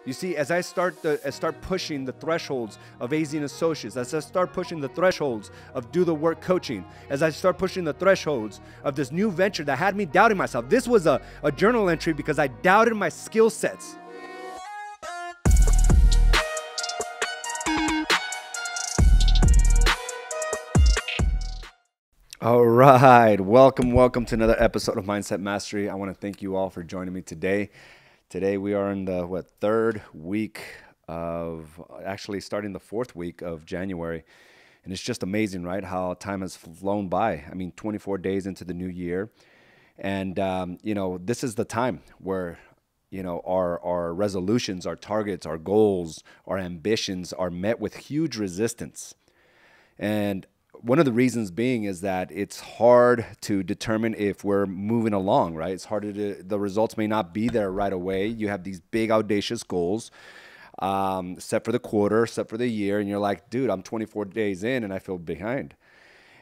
You see, as I start pushing the thresholds of AZ and Associates, as I start pushing the thresholds of Do the Work coaching, as I start pushing the thresholds of this new venture that had me doubting myself. This was a journal entry because I doubted my skill sets. All right, welcome to another episode of Mindset Mastery. I want to thank you all for joining me today. Today we are in the third week of, actually starting the fourth week of January. And it's just amazing, right? How time has flown by. I mean, 24 days into the new year. And, this is the time where, our resolutions, our targets, our goals, our ambitions are met with huge resistance. And one of the reasons being is that it's hard to determine if we're moving along, right? It's harder the results may not be there right away. You have these big audacious goals set for the quarter, set for the year, and you're like, dude, I'm 24 days in and I feel behind.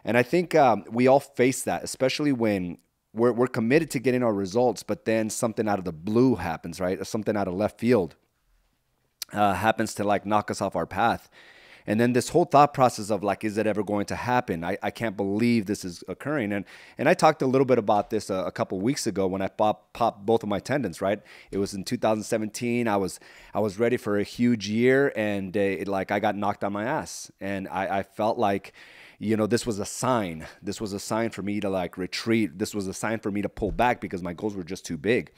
And I think we all face that, especially when we're committed to getting our results, but then something out of the blue happens, right? Or something out of left field happens to like knock us off our path. And then this whole thought process of like, is it ever going to happen? I can't believe this is occurring. And I talked a little bit about this a couple of weeks ago when I popped both of my tendons, right? It was in 2017. I was ready for a huge year, and I got knocked on my ass. And I felt like, this was a sign. This was a sign for me to like retreat. This was a sign for me to pull back because my goals were just too big.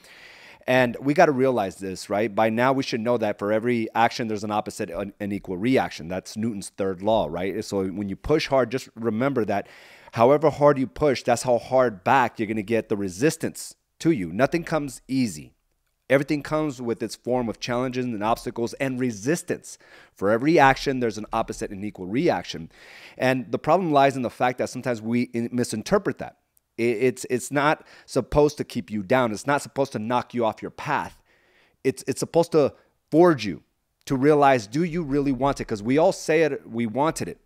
And we got to realize this, right? By now, we should know that for every action, there's an opposite and equal reaction. That's Newton's third law, right? So when you push hard, just remember that however hard you push, that's how hard back you're going to get the resistance to you. Nothing comes easy. Everything comes with its form of challenges and obstacles and resistance. For every action, there's an opposite and equal reaction. And the problem lies in the fact that sometimes we misinterpret that. It's not supposed to keep you down. It's not supposed to knock you off your path. It's supposed to forge you to realize, do you really want it? Because we all say it, we wanted it.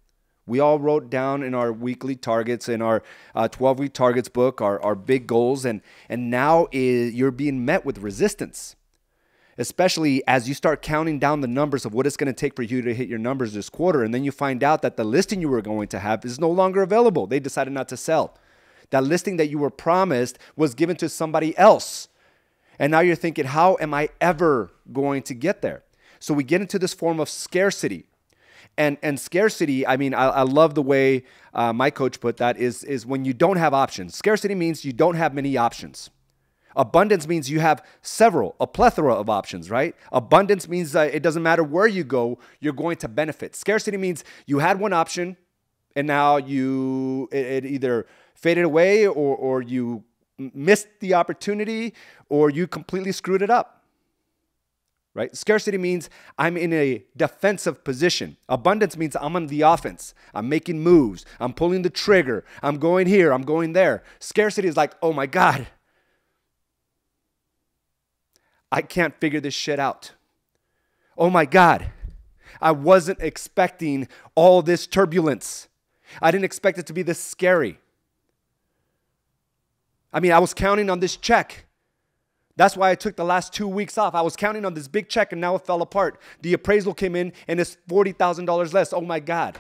We all wrote down in our weekly targets, in our 12-week targets book, our big goals, and now you're being met with resistance, especially as you start counting down the numbers of what it's going to take for you to hit your numbers this quarter, and then you find out that the listing you were going to have is no longer available. They decided not to sell. That listing that you were promised was given to somebody else. And now you're thinking, how am I ever going to get there? So we get into this form of scarcity. And scarcity, I mean, I love the way my coach put that, is when you don't have options. Scarcity means you don't have many options. Abundance means you have a plethora of options, right? Abundance means it doesn't matter where you go, you're going to benefit. Scarcity means you had one option, and now it either faded away, or you missed the opportunity, or you completely screwed it up, right? Scarcity means I'm in a defensive position. Abundance means I'm on the offense. I'm making moves. I'm pulling the trigger. I'm going here. I'm going there. Scarcity is like, oh my God, I can't figure this shit out. Oh my God, I wasn't expecting all this turbulence. I didn't expect it to be this scary. I mean, I was counting on this check. That's why I took the last 2 weeks off. I was counting on this big check, and now it fell apart. The appraisal came in, and it's $40,000 less. Oh, my God.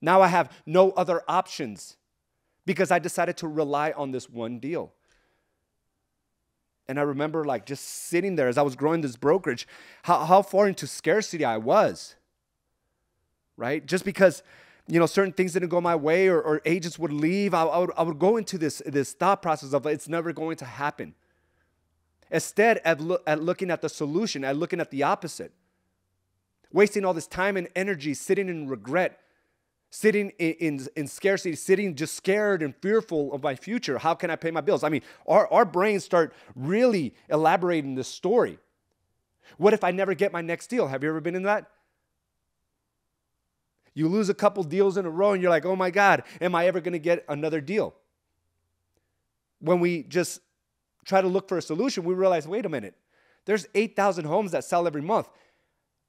Now I have no other options because I decided to rely on this one deal. And I remember like just sitting there as I was growing this brokerage, how far into scarcity I was, right? Just because certain things didn't go my way, or agents would leave, I would go into this thought process of it's never going to happen. Instead of looking at the solution, at looking at the opposite. Wasting all this time and energy sitting in regret, sitting in scarcity, sitting just scared and fearful of my future. How can I pay my bills? I mean, our brains start really elaborating this story. What if I never get my next deal? Have you ever been in that? You lose a couple deals in a row and you're like, oh my God, am I ever going to get another deal? When we just try to look for a solution, we realize, wait a minute, there's 8,000 homes that sell every month.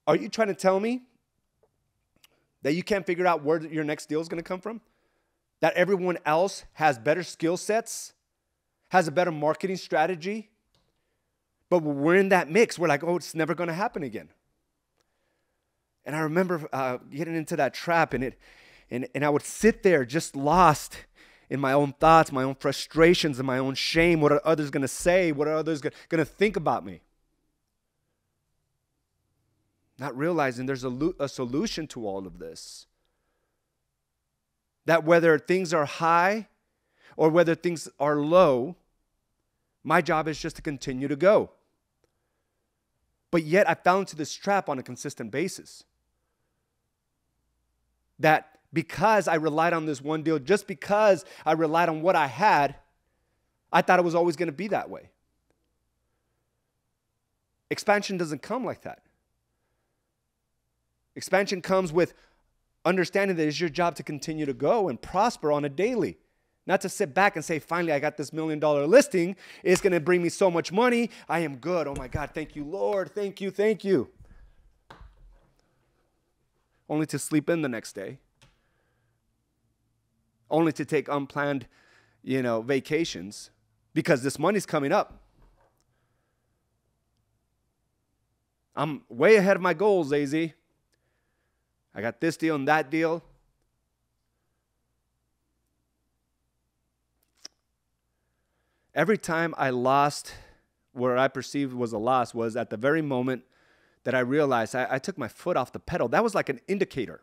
Are you trying to tell me that you can't figure out where your next deal is going to come from? That everyone else has better skill sets, has a better marketing strategy, But when we're in that mix, we're like, oh, it's never going to happen again. And I remember getting into that trap, and I would sit there just lost in my own thoughts, my own frustrations, and my own shame. What are others going to say? What are others going to think about me? Not realizing there's a solution to all of this. That whether things are high or whether things are low, my job is just to continue to go. But yet I fell into this trap on a consistent basis. That because I relied on this one deal, just because I relied on what I had, I thought it was always going to be that way. Expansion doesn't come like that. Expansion comes with understanding that it's your job to continue to go and prosper on a daily. Not to sit back and say, finally, I got this $1 million listing. It's going to bring me so much money. I am good. Oh my God, thank you, Lord. Thank you, thank you. Only to sleep in the next day. Only to take unplanned, vacations because this money's coming up. I'm way ahead of my goals, AZ. I got this deal and that deal. Every time I lost where I perceived was a loss was at the very moment that I realized I took my foot off the pedal. That was like an indicator.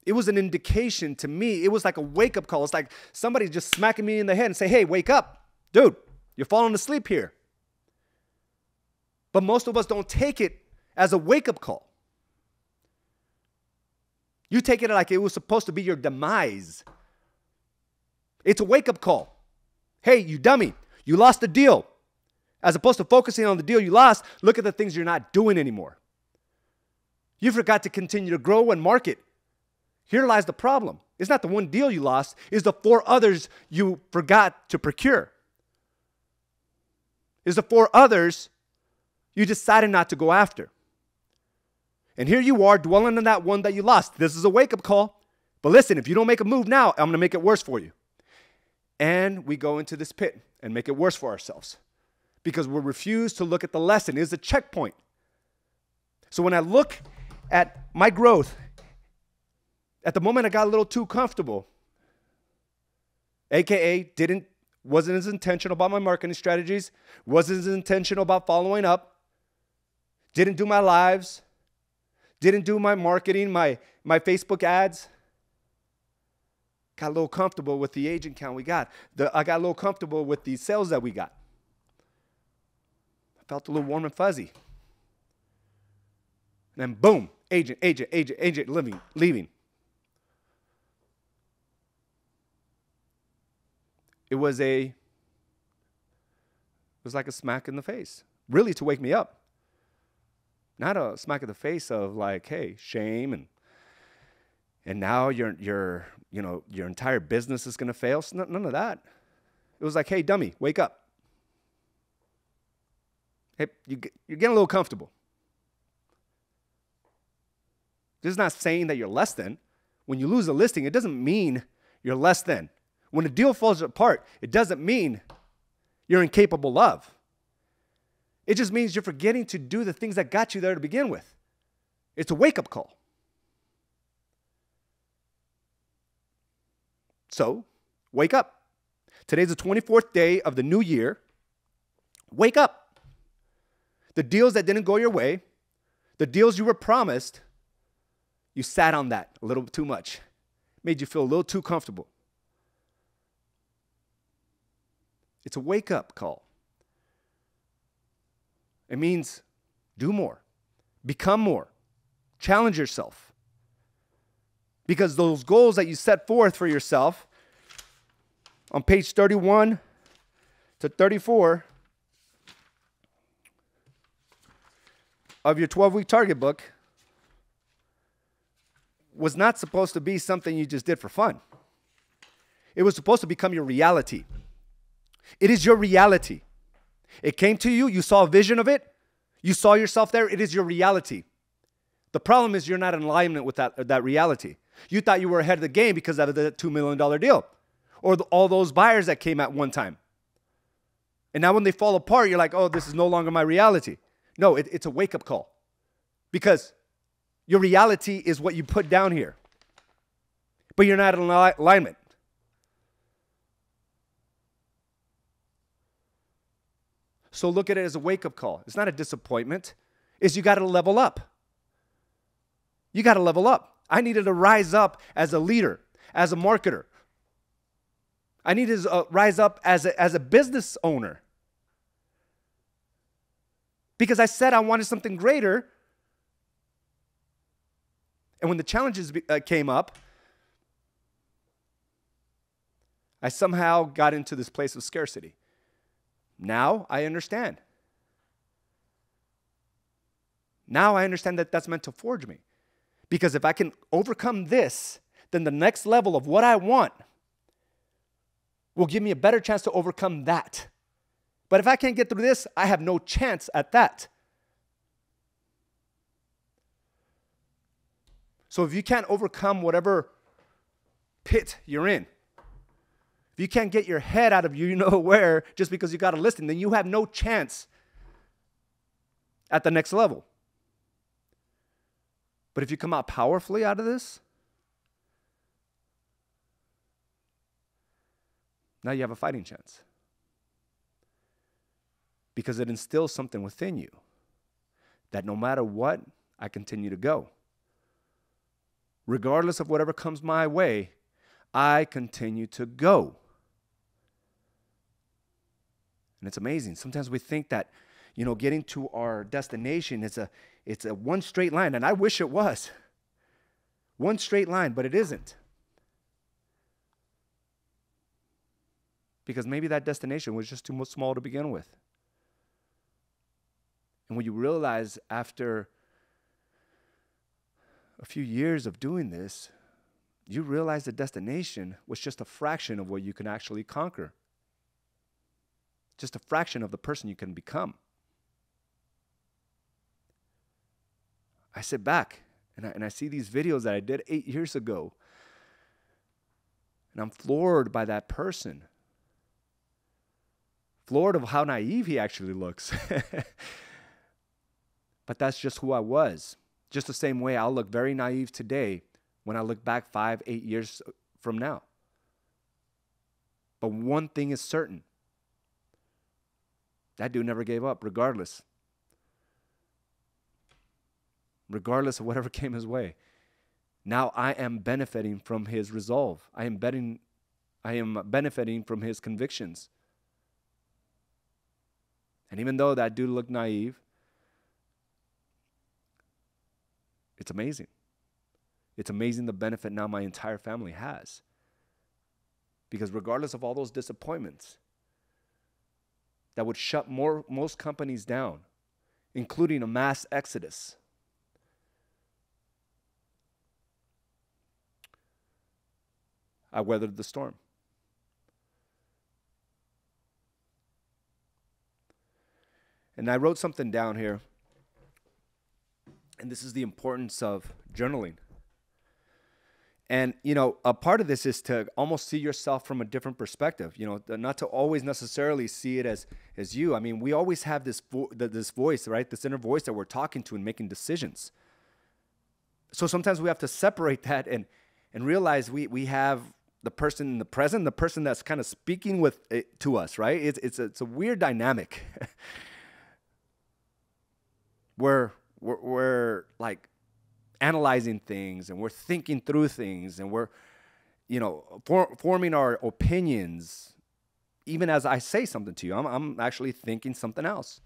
It was an indication to me. It was like a wake-up call. It's like somebody just smacking me in the head and say, hey, wake up. Dude, you're falling asleep here. But most of us don't take it as a wake-up call. You take it like it was supposed to be your demise. It's a wake-up call. Hey, you dummy, you lost the deal. As opposed to focusing on the deal you lost, look at the things you're not doing anymore. You forgot to continue to grow and market. Here lies the problem. It's not the one deal you lost. It's the 4 others you forgot to procure. It's the 4 others you decided not to go after. And here you are dwelling on that one that you lost. This is a wake-up call. But listen, if you don't make a move now, I'm going to make it worse for you. And we go into this pit and make it worse for ourselves because we refuse to look at the lesson. It's a checkpoint. So when I look at my growth, at the moment I got a little too comfortable, AKA wasn't as intentional about my marketing strategies, wasn't as intentional about following up, didn't do my lives, didn't do my marketing, my Facebook ads. Got a little comfortable with the agent count we got. I got a little comfortable with the sales that we got. I felt a little warm and fuzzy. And then boom, agent, leaving. It was like a smack in the face, really to wake me up. Not a smack in the face of like, hey, shame and now your entire business is going to fail. None of that. It was like, hey, dummy, wake up. Hey, you're getting a little comfortable. This is not saying that you're less than. When you lose a listing, it doesn't mean you're less than. When a deal falls apart, it doesn't mean you're incapable of. It just means you're forgetting to do the things that got you there to begin with. It's a wake-up call. So, wake up. Today's the 24th day of the new year. Wake up. The deals that didn't go your way, the deals you were promised, you sat on that a little too much. Made you feel a little too comfortable. It's a wake-up call. It means do more, become more, challenge yourself. Because those goals that you set forth for yourself on page 31 to 34 of your 12-week target book was not supposed to be something you just did for fun. It was supposed to become your reality. It is your reality. It came to you. You saw a vision of it. You saw yourself there. It is your reality. The problem is you're not in alignment with that reality. You thought you were ahead of the game because of the $2 million deal or all those buyers that came at one time. And now when they fall apart, you're like, oh, this is no longer my reality. No, it's a wake-up call. Because your reality is what you put down here. But you're not in alignment. So look at it as a wake-up call. It's not a disappointment. It's you got to level up. You got to level up. I needed to rise up as a leader, as a marketer. I needed to rise up as a business owner. Because I said I wanted something greater. And when the challenges came up, I somehow got into this place of scarcity. Now I understand. Now I understand that that's meant to forge me. Because if I can overcome this, then the next level of what I want will give me a better chance to overcome that. But if I can't get through this, I have no chance at that. So if you can't overcome whatever pit you're in, if you can't get your head out of you know where just because you got a listing, then you have no chance at the next level. But if you come out powerfully out of this, now you have a fighting chance. Because it instills something within you that no matter what, I continue to go. Regardless of whatever comes my way, I continue to go. And it's amazing. Sometimes we think that, getting to our destination it's a one straight line, and I wish it was. One straight line, but it isn't. Because maybe that destination was just too small to begin with. And when you realize after a few years of doing this, you realize the destination was just a fraction of what you can actually conquer. Just a fraction of the person you can become. I sit back and I see these videos that I did 8 years ago. And I'm floored by that person. Floored of how naive he actually looks. But that's just who I was. Just the same way I'll look very naive today when I look back 5, 8 years from now. But one thing is certain. That dude never gave up, regardless. Regardless of whatever came his way. Now I am benefiting from his resolve. I am benefiting from his convictions. And even though that dude looked naive, it's amazing. It's amazing the benefit now my entire family has. Because regardless of all those disappointments that would shut most companies down, including a mass exodus, I weathered the storm. And I wrote something down here. And this is the importance of journaling. And, a part of this is to almost see yourself from a different perspective, not to always necessarily see it as you. I mean, we always have this voice, right? This inner voice that we're talking to and making decisions. So sometimes we have to separate that and realize we have the person in the present, the person that's kind of speaking to us, right? It's a weird dynamic. We're like analyzing things and we're thinking through things and we're, forming our opinions. Even as I say something to you, I'm actually thinking something else.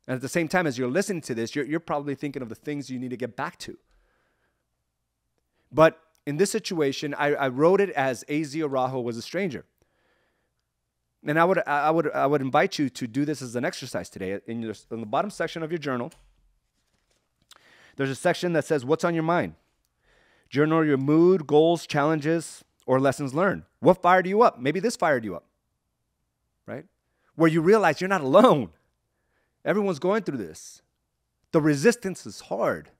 And at the same time, as you're listening to this, you're probably thinking of the things you need to get back to. But in this situation, I wrote it as AZ Araujo was a stranger. And I would invite you to do this as an exercise today. In the bottom section of your journal, there's a section that says, what's on your mind? Journal your mood, goals, challenges, or lessons learned. What fired you up? Maybe this fired you up, right? Where you realize you're not alone. Everyone's going through this. The resistance is hard.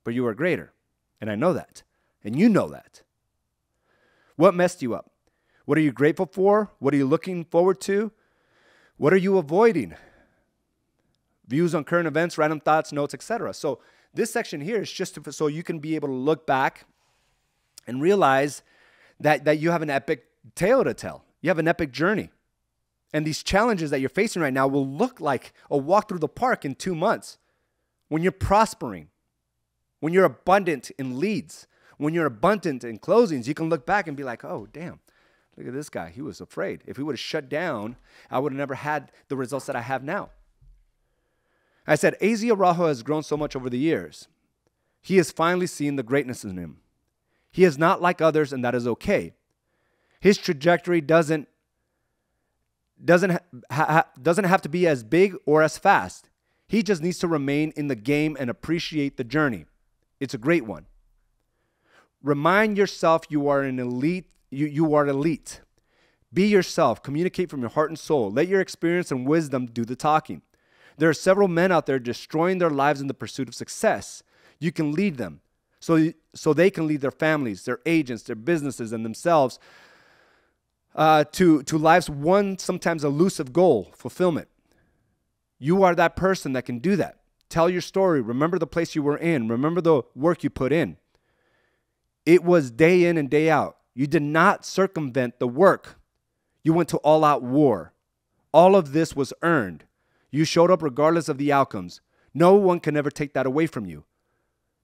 But you are greater. And I know that. And you know that. What messed you up? What are you grateful for? What are you looking forward to? What are you avoiding? Views on current events, random thoughts, notes, etc. So this section here is just so you can be able to look back and realize that you have an epic tale to tell. You have an epic journey. And these challenges that you're facing right now will look like a walk through the park in 2 months. When you're prospering, when you're abundant in leads, when you're abundant in closings, you can look back and be like, oh, damn, look at this guy. He was afraid. If he would have shut down, I would have never had the results that I have now. I said, AZ Araujo has grown so much over the years. He has finally seen the greatness in him. He is not like others, and that is okay. His trajectory doesn't have to be as big or as fast. He just needs to remain in the game and appreciate the journey. It's a great one. Remind yourself you are an elite. You are elite. Be yourself. Communicate from your heart and soul. Let your experience and wisdom do the talking. There are several men out there destroying their lives in the pursuit of success. You can lead them so they can lead their families, their agents, their businesses, and themselves to life's one sometimes elusive goal, fulfillment. You are that person that can do that. Tell your story. Remember the place you were in. Remember the work you put in. It was day in and day out. You did not circumvent the work. You went to all-out war. All of this was earned. You showed up regardless of the outcomes. No one can ever take that away from you.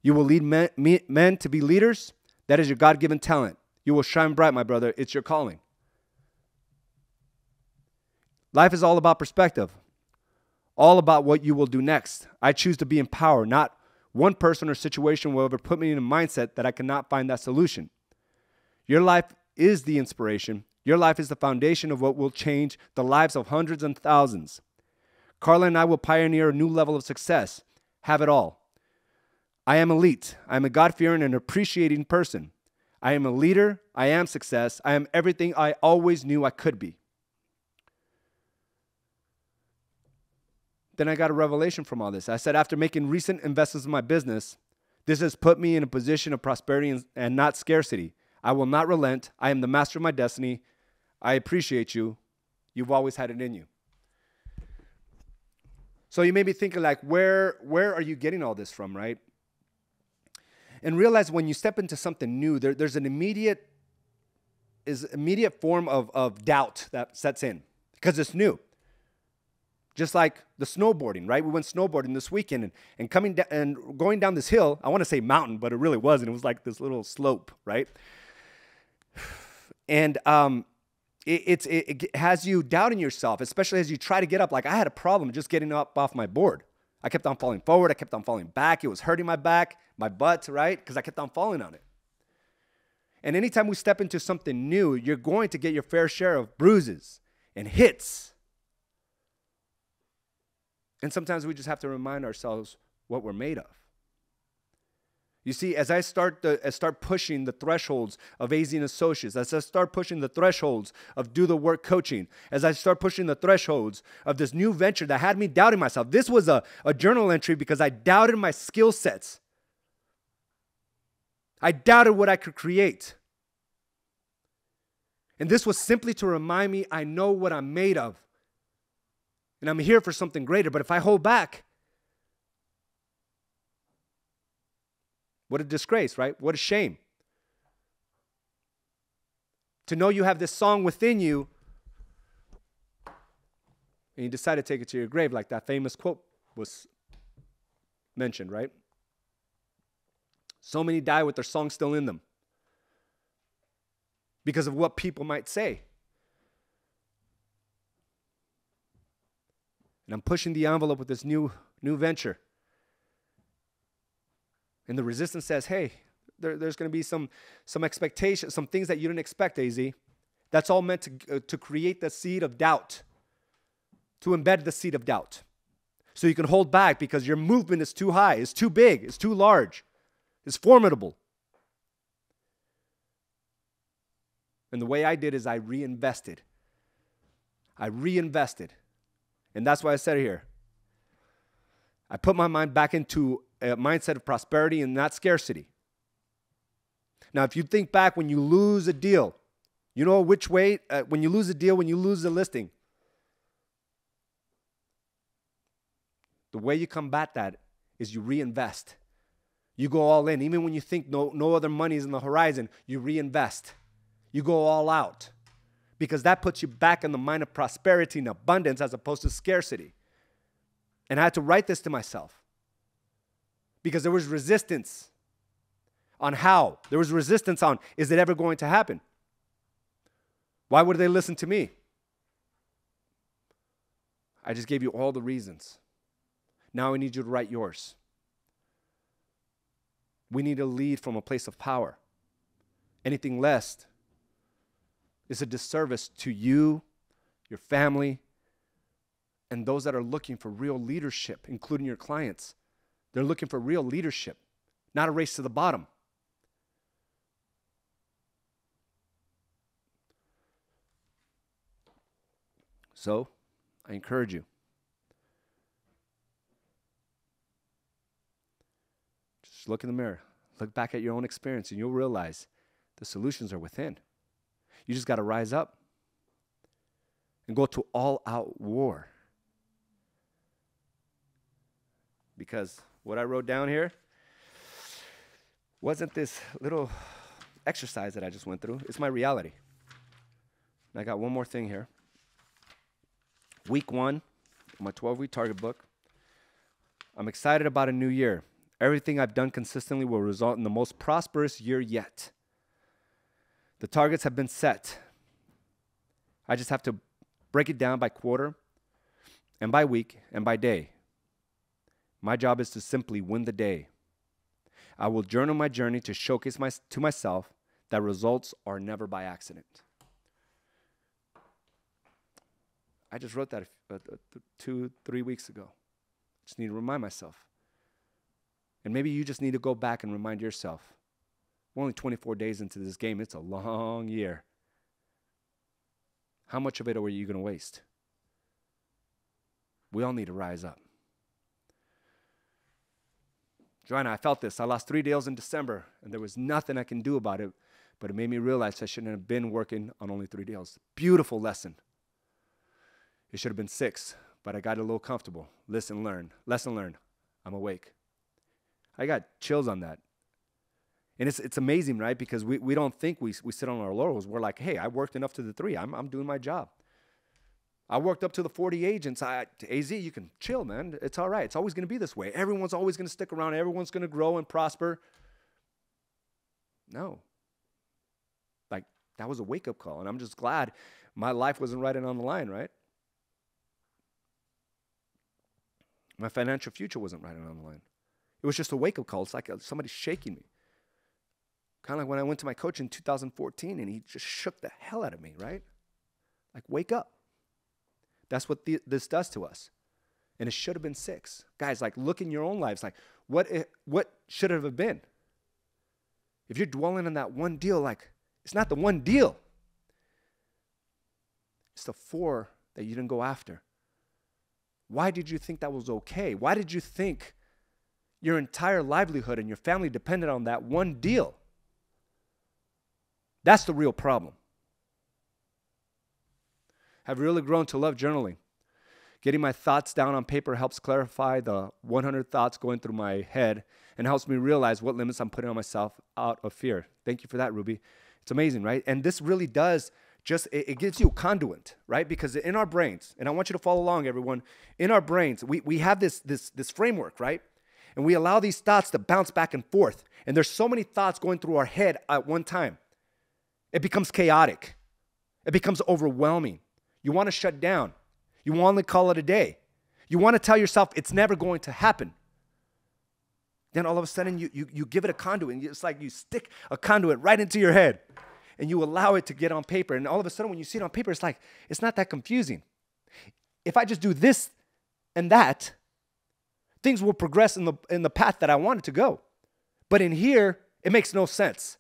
You will lead men to be leaders. That is your God-given talent. You will shine bright, my brother. It's your calling. Life is all about perspective. All about what you will do next. I choose to be in power. Not one person or situation will ever put me in a mindset that I cannot find that solution. Your life is the inspiration. Your life is the foundation of what will change the lives of hundreds and thousands. Carla and I will pioneer a new level of success. Have it all. I am elite. I am a God-fearing and appreciating person. I am a leader. I am success. I am everything I always knew I could be. Then I got a revelation from all this. I said, after making recent investments in my business, this has put me in a position of prosperity and not scarcity. I will not relent. I am the master of my destiny. I appreciate you. You've always had it in you. So you may be thinking like, where are you getting all this from, right? And realize when you step into something new, there's an immediate form of doubt that sets in because it's new. Just like the snowboarding, right? We went snowboarding this weekend and coming down and going down this hill. I want to say mountain, but it really wasn't. It was like this little slope, right? And it has you doubting yourself, especially as you try to get up. Like I had a problem just getting up off my board. I kept on falling forward. I kept on falling back. It was hurting my back, my butt, right? Because I kept on falling on it. And anytime we step into something new, you're going to get your fair share of bruises and hits. And sometimes we just have to remind ourselves what we're made of. You see, as I start pushing the thresholds of AZ and Associates, as I start pushing the thresholds of Do the Work coaching, as I start pushing the thresholds of this new venture that had me doubting myself. This was a journal entry because I doubted my skill sets. I doubted what I could create. And this was simply to remind me I know what I'm made of. And I'm here for something greater. But if I hold back, what a disgrace, right? What a shame. To know you have this song within you, and you decide to take it to your grave, like that famous quote was mentioned, right? So many die with their song still in them because of what people might say. And I'm pushing the envelope with this new venture. And the resistance says, hey, there's going to be some expectations, some things that you didn't expect, AZ. That's all meant to create the seed of doubt, to embed the seed of doubt. So you can hold back because your movement is too high, it's too big, it's too large, it's formidable. And the way I did is I reinvested. And that's why I said it here. I put my mind back into a mindset of prosperity and not scarcity. Now, if you think back when you lose a deal, You know which way, when you lose a deal, when you lose a listing, the way you combat that is you reinvest. You go all in. Even when you think no other money is in the horizon, you reinvest. You go all out. Because that puts you back in the mind of prosperity and abundance as opposed to scarcity. And I had to write this to myself. Because there was resistance on how. There was resistance on, is it ever going to happen? Why would they listen to me? I just gave you all the reasons. Now I need you to write yours. We need to lead from a place of power. Anything less is a disservice to you, your family, and those that are looking for real leadership, including your clients. They're looking for real leadership, not a race to the bottom. So, I encourage you. Just look in the mirror. Look back at your own experience and you'll realize the solutions are within. You just got to rise up and go to all-out war. Because what I wrote down here wasn't this little exercise that I just went through. It's my reality. And I got one more thing here. Week 1, my 12-week target book. I'm excited about a new year. Everything I've done consistently will result in the most prosperous year yet. The targets have been set. I just have to break it down by quarter and by week and by day. My job is to simply win the day. I will journal my journey to showcase to myself that results are never by accident. I just wrote that 2-3 weeks ago. Just need to remind myself. And maybe you just need to go back and remind yourself. We're only 24 days into this game. It's a long year. How much of it are you going to waste? We all need to rise up. Joanna, I felt this. I lost 3 deals in December, and there was nothing I can do about it, but it made me realize I shouldn't have been working on only 3 deals. Beautiful lesson. It should have been 6, but I got a little comfortable. Lesson learned. I'm awake. I got chills on that. And it's amazing, right? Because we don't think we sit on our laurels. We're like, hey, I worked enough to the 3. I'm doing my job. I worked up to the 40 agents. AZ, you can chill, man. It's all right. It's always going to be this way. Everyone's always going to stick around. Everyone's going to grow and prosper. No. Like, that was a wake-up call. And I'm just glad my life wasn't right on the line, right? My financial future wasn't right on the line. It was just a wake-up call. It's like somebody shaking me. Kind of like when I went to my coach in 2014 and he just shook the hell out of me, right? Like, wake up. That's what this does to us. And it should have been 6. Guys, like, look in your own lives. Like, what should it have been? If you're dwelling on that one deal, like, it's not the one deal. It's the 4 that you didn't go after. Why did you think that was okay? Why did you think your entire livelihood and your family depended on that one deal? That's the real problem. I've really grown to love journaling. Getting my thoughts down on paper helps clarify the 100 thoughts going through my head and helps me realize what limits I'm putting on myself out of fear. Thank you for that, Ruby. It's amazing, right? And this really does it gives you a conduit, right? Because in our brains, and I want you to follow along, everyone, in our brains, we have this framework, right? And we allow these thoughts to bounce back and forth. And there's so many thoughts going through our head at one time. It becomes chaotic. It becomes overwhelming. You want to shut down. You want to call it a day. You want to tell yourself it's never going to happen. Then all of a sudden you give it a conduit. And it's like you stick a conduit right into your head. And you allow it to get on paper. And all of a sudden when you see it on paper, it's like, it's not that confusing. If I just do this and that, things will progress in the path that I want it to go. But in here, it makes no sense.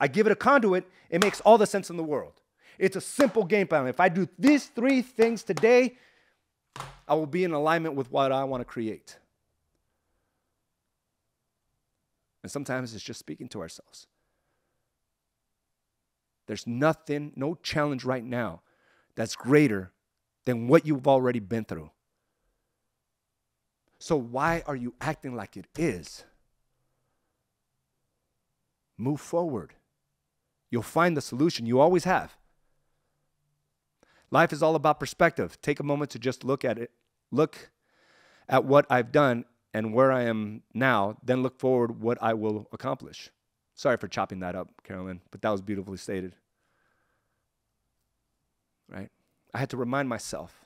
I give it a conduit, it makes all the sense in the world. It's a simple game plan. If I do these 3 things today, I will be in alignment with what I want to create. And sometimes it's just speaking to ourselves. There's nothing, no challenge right now that's greater than what you've already been through. So why are you acting like it is? Move forward. You'll find the solution. You always have. Life is all about perspective. Take a moment to just look at it. Look at what I've done and where I am now, then look forward what I will accomplish. Sorry for chopping that up, Carolyn, but that was beautifully stated. Right? I had to remind myself.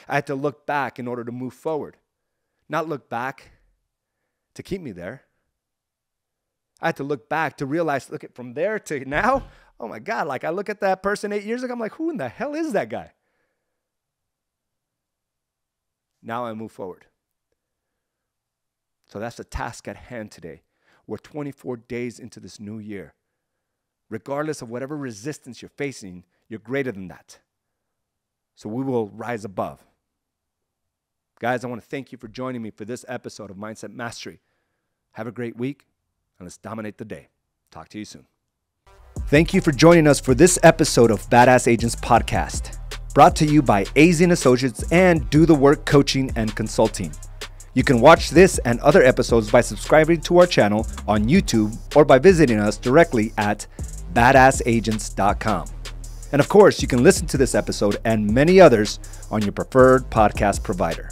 I had to look back in order to move forward. Not look back to keep me there. I had to look back to realize, look at from there to now, oh my God, like I look at that person 8 years ago, I'm like, who in the hell is that guy? Now I move forward. So that's the task at hand today. We're 24 days into this new year. Regardless of whatever resistance you're facing, you're greater than that. So we will rise above. Guys, I want to thank you for joining me for this episode of Mindset Mastery. Have a great week, and let's dominate the day. Talk to you soon. Thank you for joining us for this episode of Badass Agents Podcast, brought to you by AZ & Associates and Do the Work Coaching and Consulting. You can watch this and other episodes by subscribing to our channel on YouTube or by visiting us directly at badassagents.com. And of course, you can listen to this episode and many others on your preferred podcast provider.